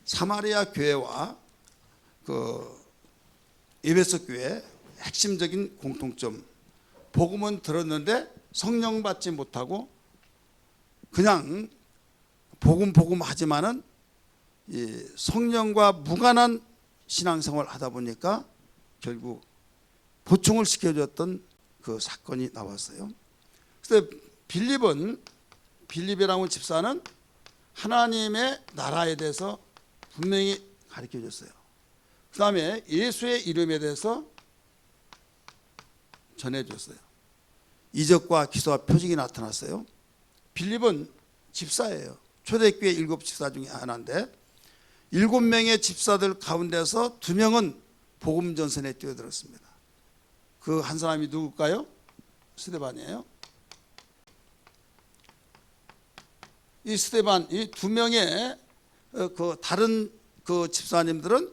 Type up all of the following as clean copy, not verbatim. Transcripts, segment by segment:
사마리아 교회와 그 에베소 교회의 핵심적인 공통점, 복음은 들었는데 성령 받지 못하고 그냥 복음 하지만은 이 성령과 무관한 신앙생활을 하다 보니까 결국 보충을 시켜줬던 그 사건이 나왔어요. 그래서 빌립이라는 집사는 하나님의 나라에 대해서 분명히 가르쳐 줬어요. 그 다음에 예수의 이름에 대해서 전해줬어요. 이적과 기사와 표징이 나타났어요. 빌립은 집사예요. 초대교회 7 집사 중에 하나인데 7명의 집사들 가운데서 2명은 복음 전선에 뛰어들었습니다. 그 한 사람이 누굴까요? 스데반이에요. 이 스데반, 이 2명의 그 다른 그 집사님들은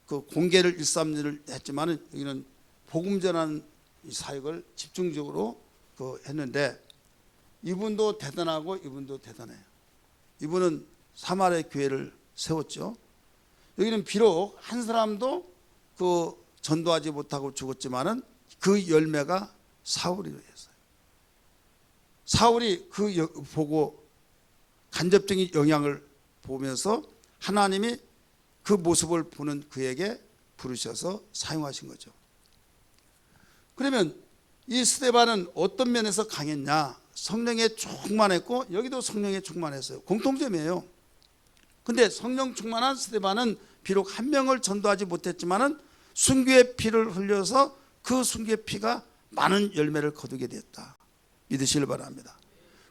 그 공개를 일삼일을 했지만은 여기는 복음 전하는 사역을 집중적으로 그 했는데 이분도 대단하고 이분도 대단해요. 이분은 사마리아 교회를 세웠죠. 여기는 비록 한 사람도 그 전도하지 못하고 죽었지만은 그 열매가 사울이로 했어요. 사울이 그 보고 간접적인 영향을 보면서 하나님이 그 모습을 보는 그에게 부르셔서 사용하신 거죠. 그러면 이 스데반은 어떤 면에서 강했냐? 성령에 충만했고 여기도 성령에 충만했어요. 공통점이에요. 근데 성령 충만한 스데반은 비록 한 명을 전도하지 못했지만은 순교의 피를 흘려서 그 순교의 피가 많은 열매를 거두게 됐다. 믿으시길 바랍니다.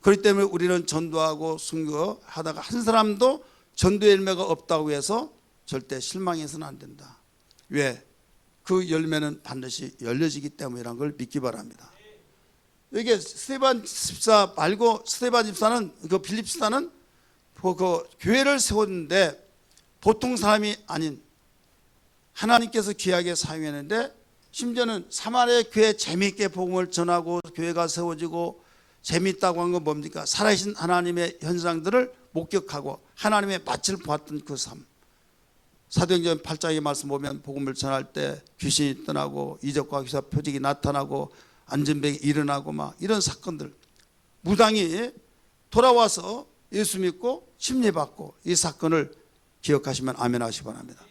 그렇기 때문에 우리는 전도하고 순교하다가 한 사람도 전도의 열매가 없다고 해서 절대 실망해서는 안 된다. 왜? 그 열매는 반드시 열려지기 때문이라는 걸 믿기 바랍니다. 이게 스데반 집사 말고 스데반 집사는 그 빌립 집사는 그 교회를 세웠는데 보통 사람이 아닌 하나님께서 귀하게 사용했는데 심지어는 사마리아 교회 재미있게 복음을 전하고 교회가 세워지고 재미있다고 한 건 뭡니까? 살아계신 하나님의 현상들을 목격하고 하나님의 맛을 보았던 그 삶. 사도행전 8장의 말씀 보면 복음을 전할 때 귀신이 떠나고 이적과 기사 표적이 나타나고 안전병이 일어나고 막 이런 사건들, 무당이 돌아와서 예수 믿고 침례받고 이 사건을 기억하시면 아멘 하시기 바랍니다.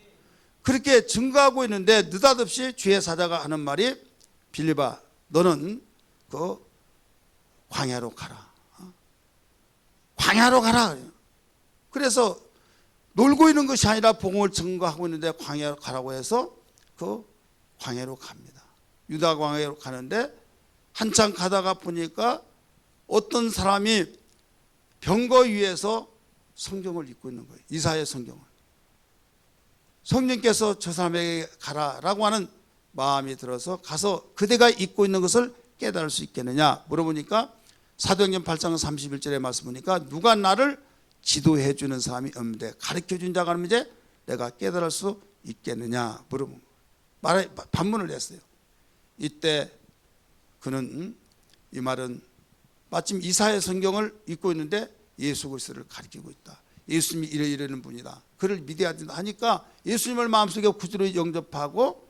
그렇게 증거하고 있는데 느닷없이 주의 사자가 하는 말이 빌립아 너는 그 광야로 가라. 광야로 가라. 그래서 놀고 있는 것이 아니라 복음을 증거하고 있는데 광야로 가라고 해서 그 광야로 갑니다. 유다 광야로 가는데 한참 가다가 보니까 어떤 사람이 병거 위에서 성경을 읽고 있는 거예요. 이사야 성경을. 성령께서 저 사람에게 가라라고 하는 마음이 들어서 가서 그대가 읽고 있는 것을 깨달을 수 있겠느냐 물어보니까 사도행전 8장 31절의 말씀 보니까 누가 나를 지도해 주는 사람이 없는데 가르쳐 준 자가 없는데 이제 내가 깨달을 수 있겠느냐 물어본 반문을 했어요. 이때 그는 이 말은 마침 이사야 성경을 읽고 있는데 예수 그리스도를 가르치고 있다. 예수님이 이러는 분이다. 그를 믿어야 된다 하니까 예수님을 마음속에 구주로 영접하고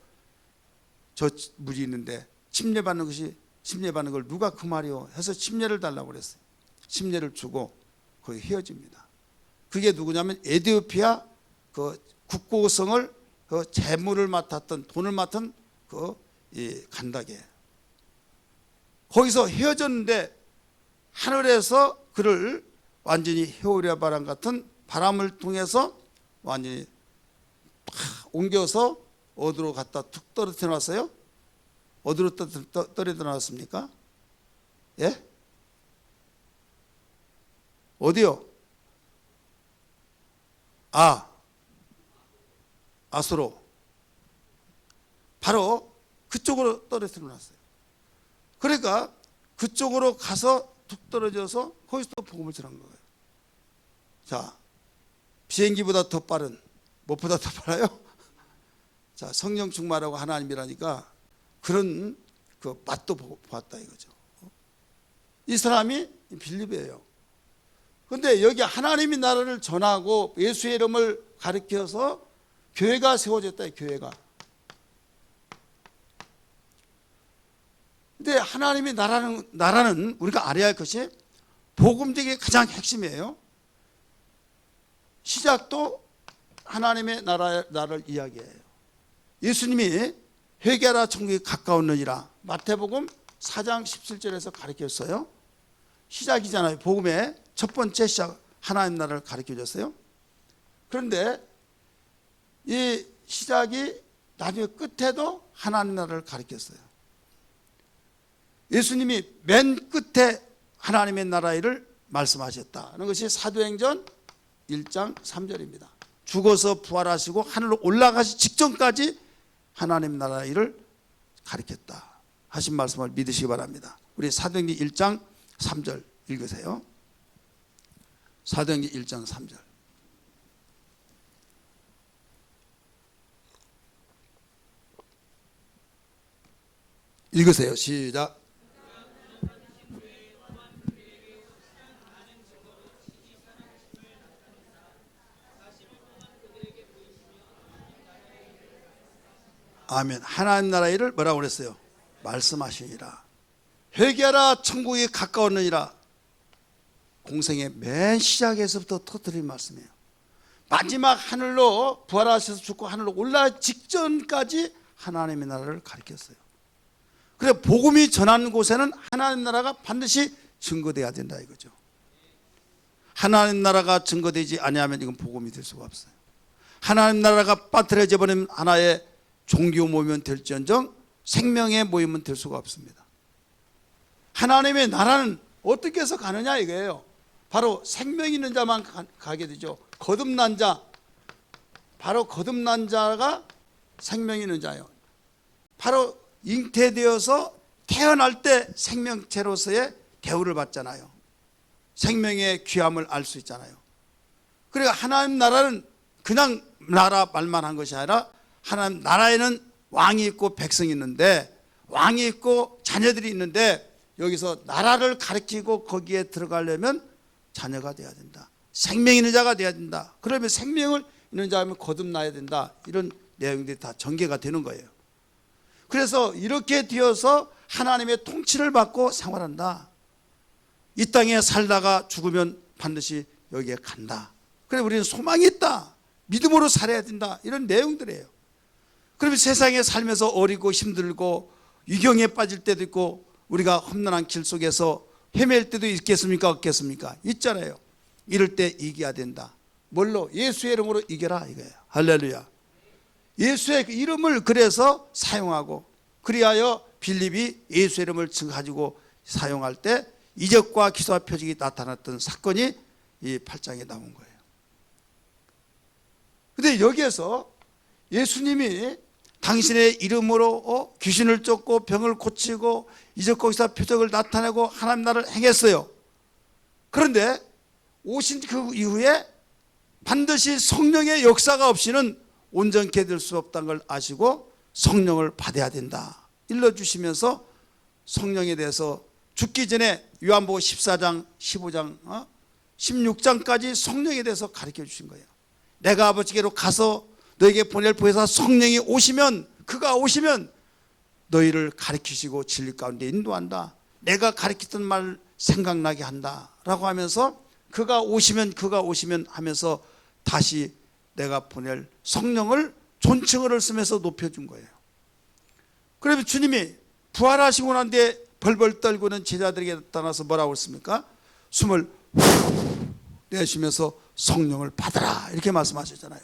저 물이 있는데 침례받는 걸 누가 그 말이요 해서 침례를 달라고 그랬어요. 침례를 주고 거의 헤어집니다. 그게 누구냐면 에티오피아 그 국고성을 그 재물을 맡았던 돈을 맡은 그 간다게 거기서 헤어졌는데 하늘에서 그를 완전히 헤오리아 바람 같은 바람을 통해서 완전히 옮겨서 어디로 갖다 툭 떨어뜨려 놨어요? 어디로 떨어뜨려 놨습니까? 예? 어디요? 아수로. 바로 그쪽으로 떨어뜨려 놨어요. 그러니까 그쪽으로 가서 툭 떨어져서 거기서 또 복음을 전한 거예요. 자, 비행기보다 더 빠른, 무엇보다 더 빨라요? 자, 성령 충만하고 하나님이라니까 그런 그 맛도 보았다 이거죠. 이 사람이 빌립이에요. 그런데 여기 하나님의 나라를 전하고 예수의 이름을 가르쳐서 교회가 세워졌다. 교회가. 근데 하나님의 나라는 우리가 알아야 할 것이 복음적인 가장 핵심이에요. 시작도 하나님의 나라를 이야기해요. 예수님이 회개하라 천국이 가까웠느니라 마태복음 4장 17절에서 가르쳤어요. 시작이잖아요. 복음의 첫 번째 시작, 하나님 나라를 가르쳐줬어요. 그런데 이 시작이 나중에 끝에도 하나님 나라를 가르쳤어요. 예수님이 맨 끝에 하나님의 나라의 일을 말씀하셨다는 것이 사도행전 1장 3절입니다. 죽어서 부활하시고 하늘로 올라가시 직전까지 하나님 나라의 일을 가르쳤다 하신 말씀을 믿으시기 바랍니다. 우리 사도행전 1장 3절 읽으세요. 사도행전 1장 3절. 읽으세요. 시작. 아멘. 하나님 나라의 일을 뭐라고 그랬어요? 말씀하시니라. 회개하라 천국이 가까웠느니라. 공생의 맨 시작에서부터 터뜨린 말씀이에요. 마지막 하늘로 부활하셔서 죽고 하늘로 올라 직전까지 하나님의 나라를 가르쳤어요. 그래 복음이 전하는 곳에는 하나님 나라가 반드시 증거돼야 된다 이거죠. 하나님 나라가 증거되지 아니하면 이건 복음이 될 수가 없어요. 하나님 나라가 빠뜨려져 버리면 하나의 종교 모이면 될지언정 생명의 모이면 될 수가 없습니다. 하나님의 나라는 어떻게 해서 가느냐 이거예요. 바로 생명 있는 자만 가게 되죠. 거듭난 자, 바로 거듭난 자가 생명 있는 자예요. 바로 잉태되어서 태어날 때 생명체로서의 대우를 받잖아요. 생명의 귀함을 알 수 있잖아요. 그러니까 하나님 나라는 그냥 나라 말만 한 것이 아니라 하나님 나라에는 왕이 있고 백성이 있는데, 왕이 있고 자녀들이 있는데 여기서 나라를 가리키고 거기에 들어가려면 자녀가 돼야 된다. 생명 있는 자가 돼야 된다. 그러면 생명을 있는 자면 거듭나야 된다. 이런 내용들이 다 전개가 되는 거예요. 그래서 이렇게 되어서 하나님의 통치를 받고 생활한다. 이 땅에 살다가 죽으면 반드시 여기에 간다. 그래 우리는 소망이 있다. 믿음으로 살아야 된다. 이런 내용들이에요. 그러면 세상에 살면서 어리고 힘들고 위경에 빠질 때도 있고 우리가 험난한 길 속에서 헤맬 때도 있겠습니까? 없겠습니까? 있잖아요. 이럴 때 이겨야 된다. 뭘로? 예수의 이름으로 이겨라 이거예요. 할렐루야. 예수의 이름을 그래서 사용하고, 그리하여 빌립이 예수의 이름을 가지고 사용할 때 이적과 기사와 표적이 나타났던 사건이 이 8장에 나온 거예요. 그런데 여기에서 예수님이 당신의 이름으로 귀신을 쫓고 병을 고치고 이적과 기사 표적을 나타내고 하나님 나라를 행했어요. 그런데 오신 그 이후에 반드시 성령의 역사가 없이는 온전케 될 수 없다는 걸 아시고 성령을 받아야 된다 일러주시면서 성령에 대해서 죽기 전에 요한복음 14장 15장 16장까지 성령에 대해서 가르쳐 주신 거예요. 내가 아버지께로 가서 너에게 보낼 보혜사 성령이 오시면, 그가 오시면 너희를 가르치시고 진리 가운데 인도한다. 내가 가르쳤던 말 생각나게 한다 라고 하면서 그가 오시면 하면서 다시 내가 보낼 성령을 존칭어를 쓰면서 높여준 거예요. 그러면 주님이 부활하시고 난 뒤에 벌벌 떨고는 제자들에게 나타나서 뭐라고 했습니까? 숨을 후 내쉬면서 성령을 받아라 이렇게 말씀하셨잖아요.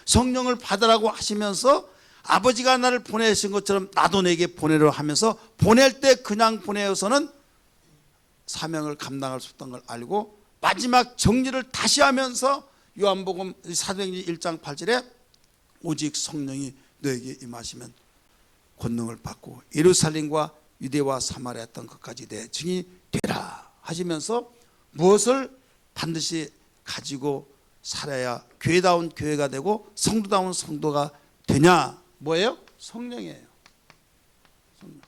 성령을 받으라고 하시면서 아버지가 나를 보내신 것처럼 나도 내게 보내려 하면서 보낼 때 그냥 보내어서는 사명을 감당할 수 없다는 걸 알고 마지막 정리를 다시 하면서 요한복음 사도행전 1장 8절에 오직 성령이 너에게 임하시면 권능을 받고 예루살렘과 유대와 사마리아 땅 끝까지 내 증인이 되라 하시면서 무엇을 반드시 가지고 살아야 교회다운 교회가 되고 성도다운 성도가 되냐? 뭐예요? 성령이에요. 성령.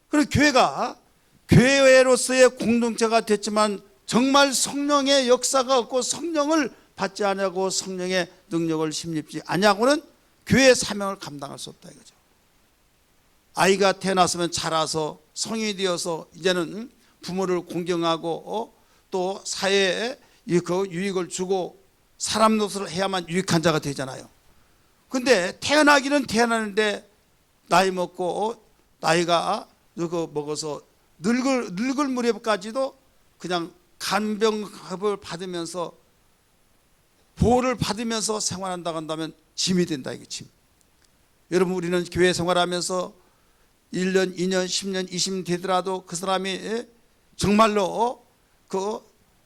그리고 교회가 교회로서의 공동체가 됐지만 정말 성령의 역사가 없고 성령을 받지 않냐고 성령의 능력을 힘입지 않냐고는 교회의 사명을 감당할 수 없다 이거죠. 아이가 태어났으면 자라서 성인이 되어서 이제는 부모를 공경하고 또 사회에 그 유익을 주고 사람 노릇을 해야만 유익한 자가 되잖아요. 근데 태어나기는 태어나는데 나이 먹고 나이가 먹어서 늙을 무렵까지도 그냥 간병급을 받으면서 보호를 받으면서 생활한다고 한다면 짐이 된다 이게 짐. 여러분 우리는 교회 생활하면서 1년, 2년, 10년, 20년 되더라도 그 사람이 정말로 그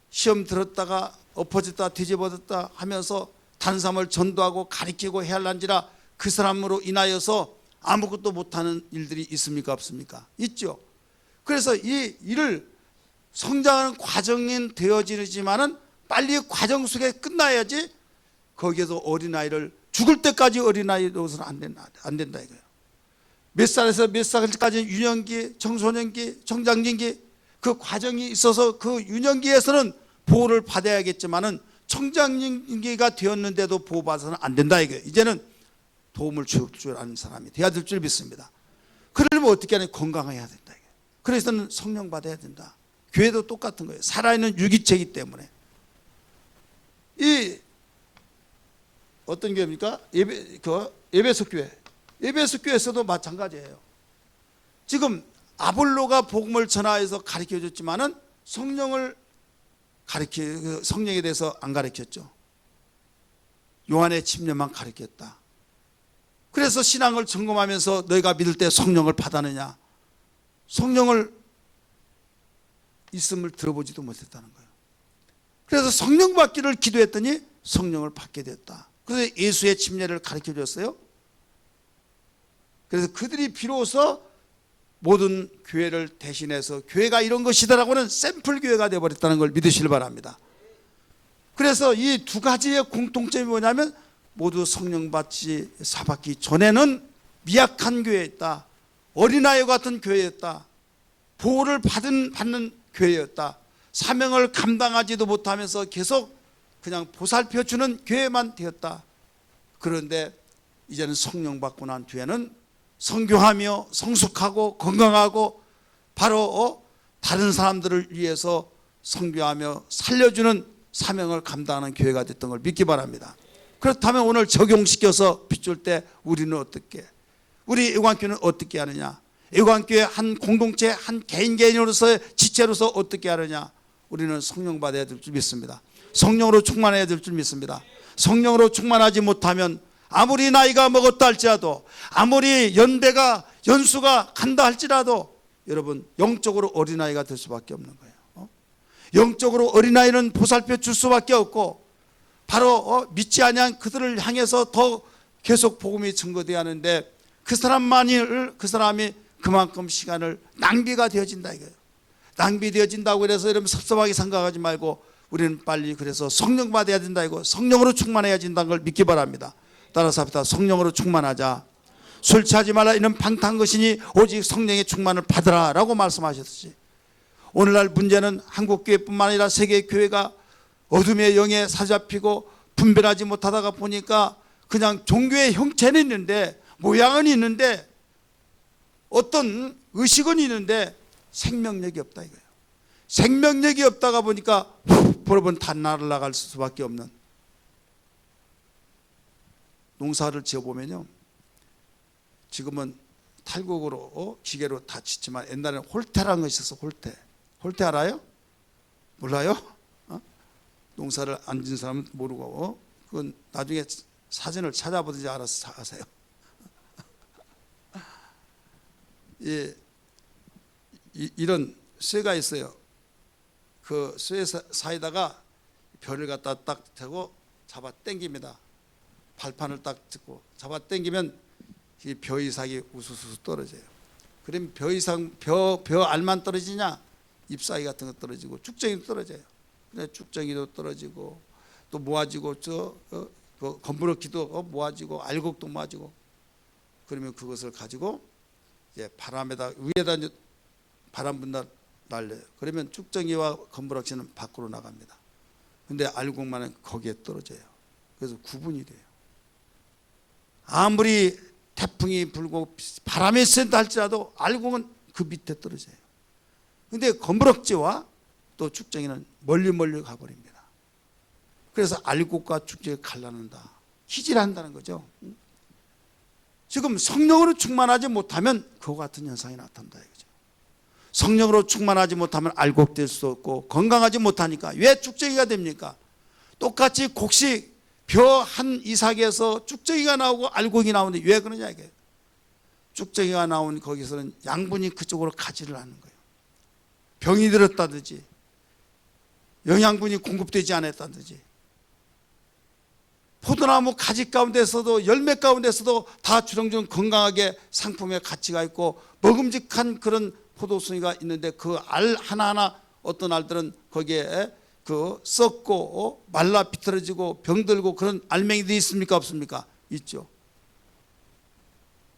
시험 들었다가 엎어졌다 뒤집어졌다 하면서 다른 사람을 전도하고 가르치고 해야 할란지라 그 사람으로 인하여서 아무것도 못하는 일들이 있습니까 없습니까? 있죠. 그래서 이 일을 성장하는 과정이 되어지지만은 빨리 과정 속에 끝나야지 거기에서 어린아이를 죽을 때까지 어린아이 놓아서는 안 된다 이거예요. 몇 살에서 몇 살까지 유년기, 청소년기, 청장년기 그 과정이 있어서 그 유년기에서는 보호를 받아야겠지만은 청장년기가 되었는데도 보호받아서는 안 된다 이거예요. 이제는 도움을 줄 아는 사람이 돼야 될 줄 믿습니다. 그러려면 어떻게 하냐 건강해야 된다 이거예요. 그래서는 성령 받아야 된다. 교회도 똑같은 거예요. 살아있는 유기체이기 때문에. 이 어떤 교회입니까? 에베소 교회. 에베소 교회에서도 마찬가지예요. 지금 아볼로가 복음을 전하여서 가르쳐 줬지만은 성령에 대해서 안 가르쳤죠. 요한의 침례만 가르쳤다. 그래서 신앙을 점검하면서 너희가 믿을 때 성령을 받았느냐? 성령을 있음을 들어보지도 못했다는 거예요. 그래서 성령 받기를 기도했더니 성령을 받게 됐다. 그래서 예수의 침례를 가르쳐 줬어요. 그래서 그들이 비로소 모든 교회를 대신해서 교회가 이런 것이더라고는 샘플 교회가 되어버렸다는 걸 믿으시길 바랍니다. 그래서 이 두 가지의 공통점이 뭐냐면 모두 성령 받기 전에는 미약한 교회였다. 어린아이 같은 교회였다. 보호를 받는 교회였다. 사명을 감당하지도 못하면서 계속 그냥 보살펴주는 교회만 되었다. 그런데 이제는 성령 받고 난 뒤에는 성교하며 성숙하고 건강하고 바로 다른 사람들을 위해서 성교하며 살려주는 사명을 감당하는 교회가 됐던 걸 믿기 바랍니다. 그렇다면 오늘 적용시켜서 비출 때 우리는 어떻게, 우리 애관교회는 어떻게 하느냐, 애관교회 한 공동체 한 개인으로서의 지체로서 어떻게 하느냐, 우리는 성령 받아야 될 줄 믿습니다. 성령으로 충만해야 될 줄 믿습니다. 성령으로 충만하지 못하면 아무리 나이가 먹었다 할지라도 아무리 연수가 간다 할지라도 여러분 영적으로 어린아이가 될 수밖에 없는 거예요. 영적으로 어린아이는 보살펴 줄 수밖에 없고 바로 믿지 아니한 그들을 향해서 더 계속 복음이 증거되어야 하는데 그 사람이 그만큼 시간을 낭비가 되어진다 이거예요. 낭비되어진다고 해서 여러분 섭섭하게 생각하지 말고 우리는 빨리 그래서 성령 받아야 된다 이거 성령으로 충만해야 된다는 걸 믿기 바랍니다. 따라서 합시다. 성령으로 충만하자. 술 취하지 말라 이는 방탕한 것이니 오직 성령의 충만을 받으라 라고 말씀하셨지. 오늘날 문제는 한국교회뿐만 아니라 세계교회가 어둠의 영에 사로잡히고 분별하지 못하다가 보니까 그냥 종교의 형체는 있는데 모양은 있는데 어떤 의식은 있는데 생명력이 없다 이거예요. 생명력이 없다가 보니까 여러분 다 날아갈 수밖에 없는 농사를 지어보면요. 지금은 탈곡으로 기계로 다 짓지만 옛날에는 홀대라는 것이 있어서 홀대 알아요? 몰라요? 농사를 안 지은 사람은 모르고 그건 나중에 사진을 찾아보든지 알아서 하세요. 예, 이런 쇠가 있어요. 그 쇠 사이다가 별을 갖다 딱 대고 잡아 당깁니다. 발판을 딱 찍고 잡아 당기면 이 벼 이삭이 우수수 떨어져요. 그럼 벼 이삭 벼 알만 떨어지냐? 잎사귀 같은 거 떨어지고 쭉정이도 떨어져요. 그래 쭉정이도 떨어지고 또 모아지고 그 검부럭기도 모아지고 알곡도 모아지고 그러면 그것을 가지고 이제 바람에다 위에다 바람 분다 날려요. 그러면 쭉정이와 검부럭지는 밖으로 나갑니다. 근데 알곡만은 거기에 떨어져요. 그래서 구분이 돼요. 아무리 태풍이 불고 바람이 센다 할지라도 알곡은 그 밑에 떨어져요. 근데 거무럭지와 또 쭉정이는 멀리 가버립니다. 그래서 알곡과 쭉정이 갈라놓는다, 희질한다는 거죠. 지금 성령으로 충만하지 못하면 그와 같은 현상이 나타난다 이거죠. 성령으로 충만하지 못하면 알곡될 수 없고, 건강하지 못하니까 왜 쭉정이가 됩니까? 똑같이 곡식 벼 한 이삭에서 쭉정이가 나오고 알곡이 나오는데 왜 그러냐 이게. 쭉정이가 나온 거기서는 양분이 그쪽으로 가지를 않는 거예요. 병이 들었다든지 영양분이 공급되지 않았다든지, 포도나무 가지 가운데서도 열매 가운데서도 다 주렁주렁 건강하게 상품의 가치가 있고 먹음직한 그런 포도송이가 있는데, 그 알 하나하나 어떤 알들은 거기에 그 썩고 말라 비틀어지고 병들고 그런 알맹이들이 있습니까 없습니까? 있죠.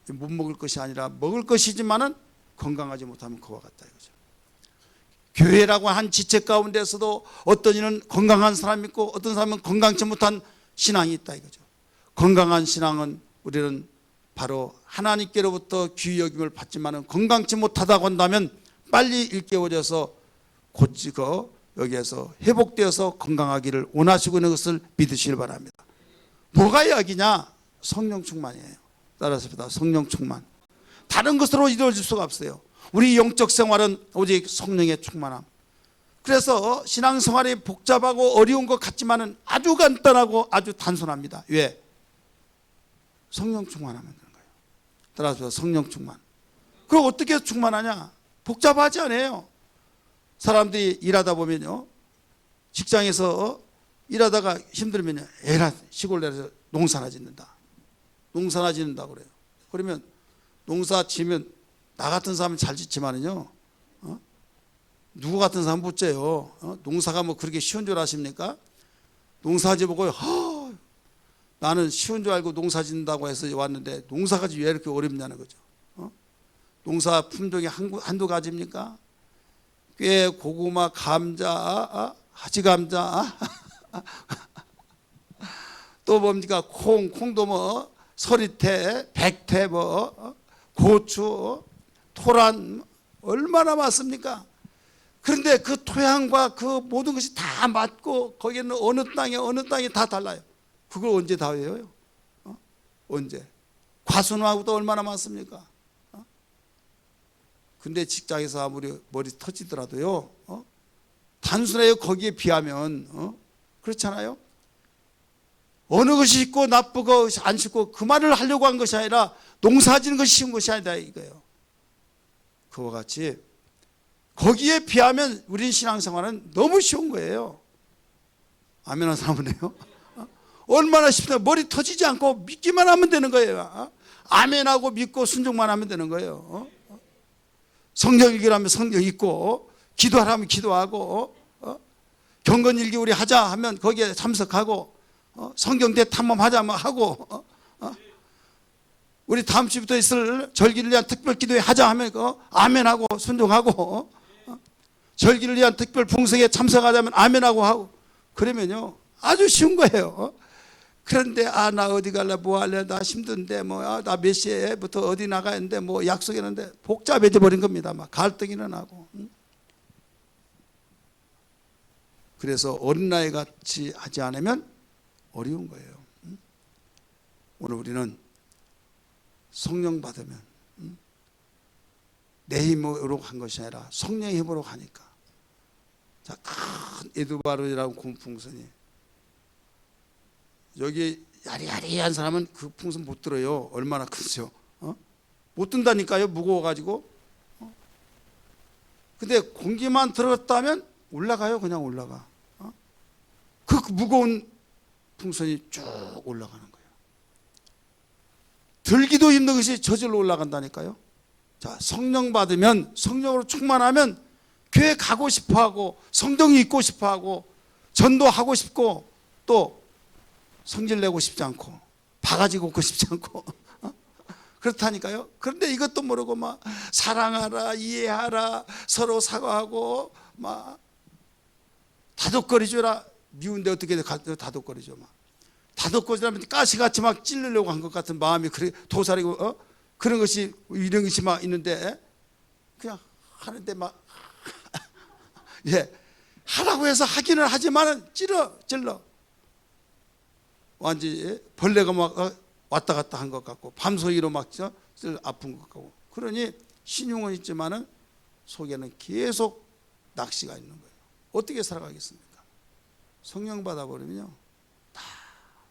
못 먹을 것이 아니라 먹을 것이지만은 건강하지 못하면 그와 같다 이거죠. 교회라고 한 지체 가운데서도 어떤 이는 건강한 사람이 있고 어떤 사람은 건강치 못한 신앙이 있다 이거죠. 건강한 신앙은 우리는 바로 하나님께로부터 귀히 여김을 받지만은 건강치 못하다고 한다면 빨리 일깨워져서 고치고 여기에서 회복되어서 건강하기를 원하시고 있는 것을 믿으시길 바랍니다. 뭐가 약이냐? 성령 충만이에요. 따라서 성령 충만. 다른 것으로 이루어질 수가 없어요. 우리 영적 생활은 오직 성령의 충만함. 그래서 신앙생활이 복잡하고 어려운 것 같지만은 아주 간단하고 아주 단순합니다. 왜? 성령 충만하면 되는 거예요. 따라서 성령 충만. 그럼 어떻게 충만하냐? 복잡하지 않아요. 사람들이 일하다 보면요, 직장에서 일하다가 힘들면요, 에라 시골 내려서 농사나 짓는다. 농사나 짓는다 그래요. 그러면 농사 지면 나 같은 사람은 잘 짓지만은요, 누구 같은 사람은 못 져요. 농사가 뭐 그렇게 쉬운 줄 아십니까? 농사지 보고 나는 쉬운 줄 알고 농사 짓는다고 해서 왔는데 농사가 왜 이렇게 어렵냐는 거죠. 농사 품종이 한두 가지입니까? 꽤, 고구마, 감자, 하지감자, 또 뭡니까? 콩도 뭐 서리태, 백태, 뭐 고추, 토란, 얼마나 많습니까? 그런데 그 토양과 그 모든 것이 다 맞고 거기는 어느 땅이 다 달라요. 그걸 언제 다 외워요? 언제? 과수노하고도 얼마나 많습니까? 근데 직장에서 아무리 머리 터지더라도요, 단순해요. 거기에 비하면. 그렇잖아요. 어느 것이 쉽고 나쁘고 안 쉽고 그 말을 하려고 한 것이 아니라 농사 지는 것이 쉬운 것이 아니다 이거예요. 그와 같이 거기에 비하면 우리 신앙생활은 너무 쉬운 거예요. 아멘 하는 사람은 해요. 얼마나 쉽다. 머리 터지지 않고 믿기만 하면 되는 거예요. 아멘하고 믿고 순종만 하면 되는 거예요. 성경 읽기라면 성경 읽고, 기도하라면 기도하고, 경건일기 우리 하자 하면 거기에 참석하고, 성경대 탐험하자 하고, 우리 다음 주부터 있을 절기를 위한 특별 기도회 하자 하면 아멘하고 순종하고, 절기를 위한 특별 풍성에 참석하자면 아멘하고 하고, 그러면요 아주 쉬운 거예요. 그런데 나 어디 갈래, 뭐 할래, 나 힘든데, 나 몇 시에부터 어디 나가야 하는데, 뭐 약속했는데, 복잡해져 버린 겁니다. 막 갈등이 일어나고. 그래서 어린아이 같이 하지 않으면 어려운 거예요. 오늘 우리는 성령 받으면 내 힘으로 한 것이 아니라 성령의 힘으로 가니까. 자, 큰 에두바르라고 공풍선이, 여기 야리야리한 사람은 그 풍선 못 들어요. 얼마나 크죠? 못 든다니까요. 무거워가지고. 근데 공기만 들었다면 올라가요. 그냥 올라가. 그 무거운 풍선이 쭉 올라가는 거예요. 들기도 힘든 것이 저절로 올라간다니까요. 자, 성령 받으면, 성령으로 충만하면 교회 가고 싶어하고, 성경 읽고 싶어하고, 전도하고 싶고, 또 성질 내고 싶지 않고, 바가지 걷고 싶지 않고, 그렇다니까요. 그런데 이것도 모르고 막 사랑하라, 이해하라, 서로 사과하고 막 다독거리 주라, 미운데 어떻게 다독거리죠. 막 다독거리면 가시같이 막 찔르려고 한 것 같은 마음이 그래 도사리고 그런 것이 이런 것이 막 있는데 그냥 하는데 막 예 하라고 해서 하기는 하지만은 찔러 완전히 벌레가 막 왔다 갔다 한 것 같고 밤소이로 막 아픈 것 같고 그러니 신용은 있지만은 속에는 계속 낚시가 있는 거예요. 어떻게 살아가겠습니까? 성령 받아버리면요 다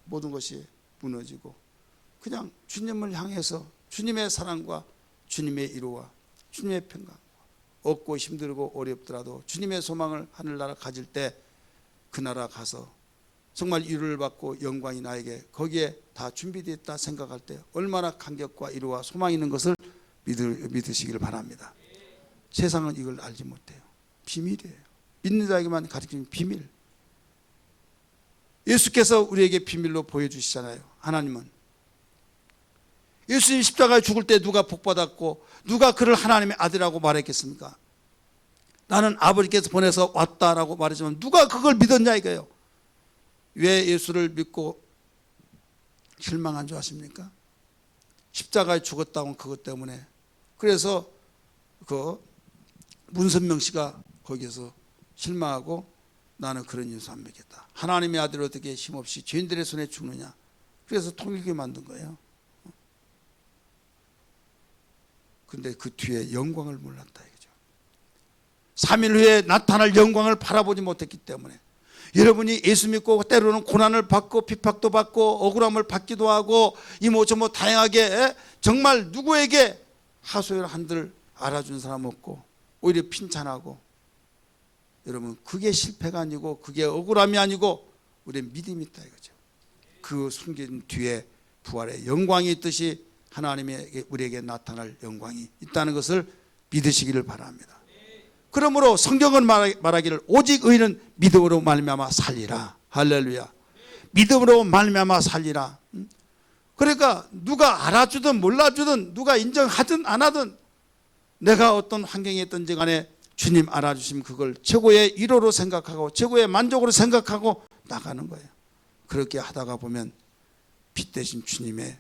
모든 것이 무너지고 그냥 주님을 향해서 주님의 사랑과 주님의 위로와 주님의 평강 없고 힘들고 어렵더라도 주님의 소망을 하늘나라 가질 때 그 나라 가서 정말 위로를 받고 영광이 나에게 거기에 다 준비되어 있다 생각할 때 얼마나 감격과 위로와 소망이 있는 것을 믿으시기를 바랍니다. 세상은 이걸 알지 못해요. 비밀이에요. 믿는 자에게만 가르치는 비밀. 예수께서 우리에게 비밀로 보여주시잖아요. 하나님은 예수님 십자가에 죽을 때 누가 복받았고 누가 그를 하나님의 아들이라고 말했겠습니까? 나는 아버지께서 보내서 왔다라고 말했지만 누가 그걸 믿었냐 이거예요. 왜 예수를 믿고 실망한 줄 아십니까? 십자가에 죽었다고 그것 때문에. 그래서 그 문선명 씨가 거기에서 실망하고 나는 그런 예수 안 믿겠다. 하나님의 아들 어떻게 힘없이 죄인들의 손에 죽느냐. 그래서 통일교 만든 거예요. 근데 그 뒤에 영광을 몰랐다 이거죠. 3일 후에 나타날 영광을 바라보지 못했기 때문에 여러분이 예수 믿고 때로는 고난을 받고 핍박도 받고 억울함을 받기도 하고 이모저모 다양하게 정말 누구에게 하소연 한들 알아준 사람 없고 오히려 핀찬하고 여러분 그게 실패가 아니고 그게 억울함이 아니고 우리의 믿음이 있다 이거죠. 그 숨긴 뒤에 부활의 영광이 있듯이 하나님의 우리에게 나타날 영광이 있다는 것을 믿으시기를 바랍니다. 그러므로 성경은 말하기를 오직 의인은 믿음으로 말미암아 살리라. 할렐루야. 믿음으로 말미암아 살리라. 그러니까 누가 알아주든 몰라주든 누가 인정하든 안 하든 내가 어떤 환경에 있든지 간에 주님 알아주시면 그걸 최고의 위로로 생각하고 최고의 만족으로 생각하고 나가는 거예요. 그렇게 하다가 보면 빛 대신 주님의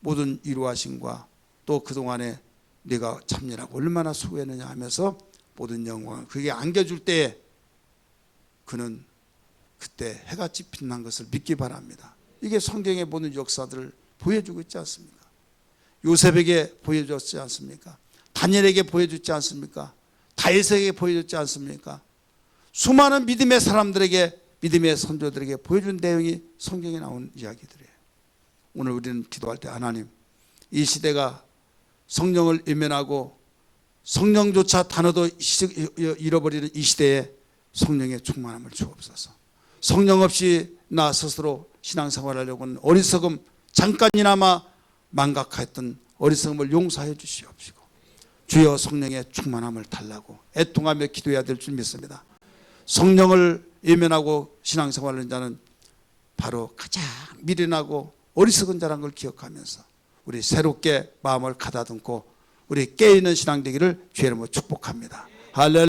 모든 위로하심과 또 그동안에 내가 참여하고 얼마나 수고했느냐 하면서 모든 영광을 그게 안겨줄 때에 그는 그때 해같이 빛난 것을 믿기 바랍니다. 이게 성경의 모든 역사들을 보여주고 있지 않습니까? 요셉에게 보여줬지 않습니까? 다니엘에게 보여줬지 않습니까? 다윗에게 보여줬지 않습니까? 수많은 믿음의 사람들에게 믿음의 선조들에게 보여준 내용이 성경에 나온 이야기들이에요. 오늘 우리는 기도할 때 하나님 이 시대가 성령을 외면하고 성령조차 단어도 잃어버리는 이 시대에 성령의 충만함을 주옵소서. 성령 없이 나 스스로 신앙생활하려고는 어리석음 잠깐이나마 망각했던 어리석음을 용서해 주시옵시고 주여 성령의 충만함을 달라고 애통하며 기도해야 될 줄 믿습니다. 성령을 외면하고 신앙생활하는 자는 바로 가장 미련하고 어리석은 자라는 걸 기억하면서 우리 새롭게 마음을 가다듬고 우리 깨어있는 신앙 되기를 주의 이름으로 축복합니다. 할렐루야.